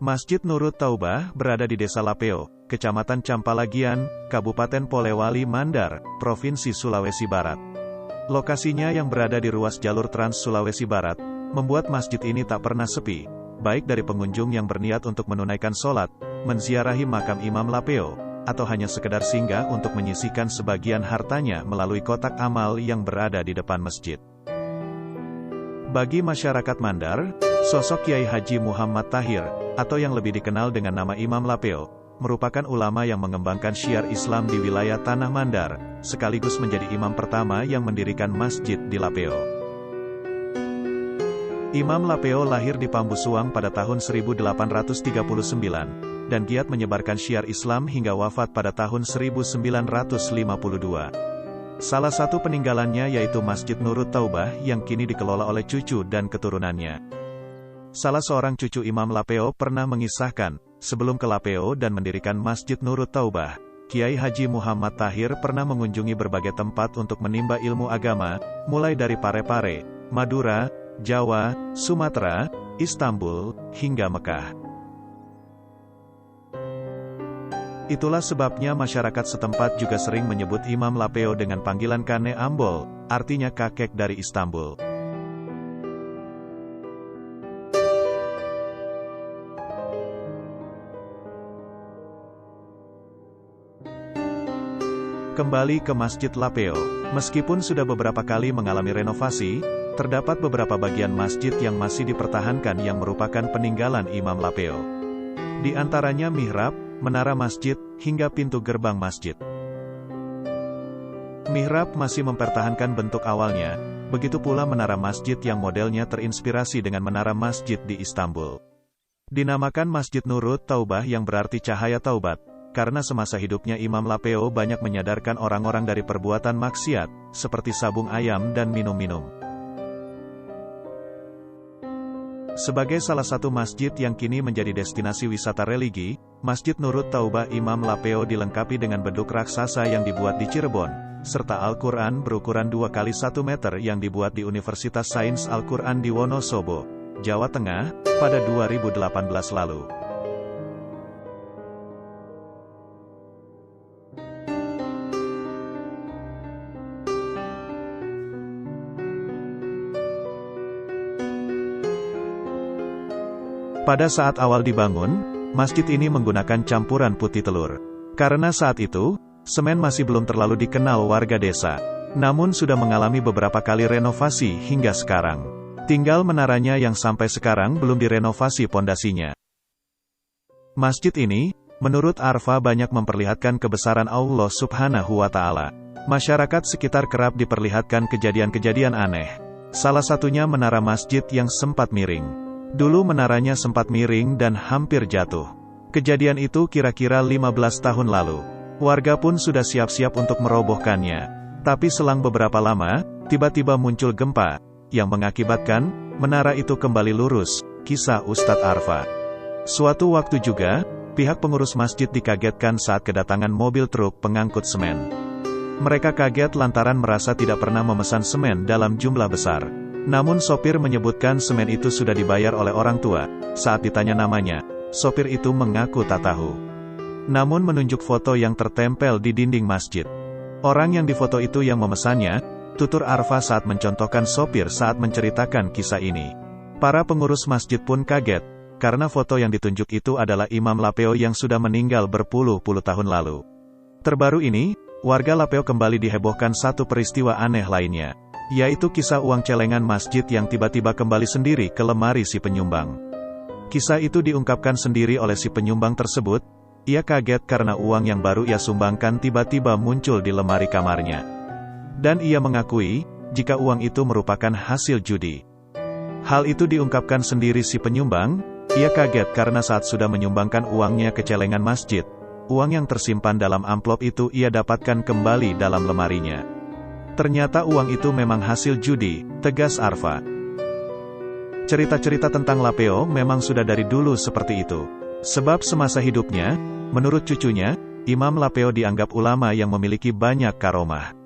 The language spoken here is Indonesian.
Masjid Nurut Taubah berada di Desa Lapeo, Kecamatan Campalagian, Kabupaten Polewali Mandar, Provinsi Sulawesi Barat. Lokasinya yang berada di ruas jalur Trans Sulawesi Barat, membuat masjid ini tak pernah sepi, baik dari pengunjung yang berniat untuk menunaikan sholat, menziarahi makam Imam Lapeo, atau hanya sekedar singgah untuk menyisihkan sebagian hartanya melalui kotak amal yang berada di depan masjid. Bagi masyarakat Mandar, sosok Kiai Haji Muhammad Tahir, atau yang lebih dikenal dengan nama Imam Lapeo, merupakan ulama yang mengembangkan syiar Islam di wilayah Tanah Mandar, sekaligus menjadi imam pertama yang mendirikan masjid di Lapeo. Imam Lapeo lahir di Pambusuang pada tahun 1839, dan giat menyebarkan syiar Islam hingga wafat pada tahun 1952. Salah satu peninggalannya yaitu Masjid Nurut Taubah yang kini dikelola oleh cucu dan keturunannya. Salah seorang cucu Imam Lapeo pernah mengisahkan, sebelum ke Lapeo dan mendirikan Masjid Nurut Taubah, Kiai Haji Muhammad Tahir pernah mengunjungi berbagai tempat untuk menimba ilmu agama, mulai dari Parepare, Madura, Jawa, Sumatera, Istanbul, hingga Mekah. Itulah sebabnya masyarakat setempat juga sering menyebut Imam Lapeo dengan panggilan Kane Ambol, artinya kakek dari Istanbul. Kembali ke Masjid Lapeo, meskipun sudah beberapa kali mengalami renovasi, terdapat beberapa bagian masjid yang masih dipertahankan yang merupakan peninggalan Imam Lapeo. Di antaranya mihrab, menara masjid, hingga pintu gerbang masjid. Mihrab masih mempertahankan bentuk awalnya, begitu pula menara masjid yang modelnya terinspirasi dengan menara masjid di Istanbul. Dinamakan Masjid Nurut Taubah yang berarti cahaya taubat, karena semasa hidupnya Imam Lapeo banyak menyadarkan orang-orang dari perbuatan maksiat, seperti sabung ayam dan minum-minum. Sebagai salah satu masjid yang kini menjadi destinasi wisata religi, Masjid Nurut Taubah Imam Lapeo dilengkapi dengan beduk raksasa yang dibuat di Cirebon, serta Al-Quran berukuran 2x1 meter yang dibuat di Universitas Sains Al-Quran di Wonosobo, Jawa Tengah, pada 2018 lalu. Pada saat awal dibangun, masjid ini menggunakan campuran putih telur. Karena saat itu, semen masih belum terlalu dikenal warga desa. Namun sudah mengalami beberapa kali renovasi hingga sekarang. Tinggal menaranya yang sampai sekarang belum direnovasi pondasinya. Masjid ini, menurut Arfa banyak memperlihatkan kebesaran Allah Subhanahu wa Ta'ala. Masyarakat sekitar kerap diperlihatkan kejadian-kejadian aneh. Salah satunya menara masjid yang sempat miring. Dulu menaranya sempat miring dan hampir jatuh. Kejadian itu kira-kira 15 tahun lalu. Warga pun sudah siap-siap untuk merobohkannya. Tapi selang beberapa lama, tiba-tiba muncul gempa, yang mengakibatkan, menara itu kembali lurus, kisah Ustadz Arfa. Suatu waktu juga, pihak pengurus masjid dikagetkan saat kedatangan mobil truk pengangkut semen. Mereka kaget lantaran merasa tidak pernah memesan semen dalam jumlah besar. Namun sopir menyebutkan semen itu sudah dibayar oleh orang tua. Saat ditanya namanya, sopir itu mengaku tak tahu. Namun menunjuk foto yang tertempel di dinding masjid. Orang yang difoto itu yang memesannya, tutur Arfa saat mencontohkan sopir saat menceritakan kisah ini. Para pengurus masjid pun kaget, karena foto yang ditunjuk itu adalah Imam Lapeo yang sudah meninggal berpuluh-puluh tahun lalu. Terbaru ini, warga Lapeo kembali dihebohkan satu peristiwa aneh lainnya, yaitu kisah uang celengan masjid yang tiba-tiba kembali sendiri ke lemari si penyumbang. Kisah itu diungkapkan sendiri oleh si penyumbang tersebut. Ia kaget karena uang yang baru ia sumbangkan tiba-tiba muncul di lemari kamarnya. Dan ia mengakui, jika uang itu merupakan hasil judi. Hal itu diungkapkan sendiri si penyumbang. Ia kaget karena saat sudah menyumbangkan uangnya ke celengan masjid, uang yang tersimpan dalam amplop itu ia dapatkan kembali dalam lemarinya. Ternyata uang itu memang hasil judi, tegas Arfa. Cerita-cerita tentang Lapeo memang sudah dari dulu seperti itu. Sebab semasa hidupnya, menurut cucunya, Imam Lapeo dianggap ulama yang memiliki banyak karomah.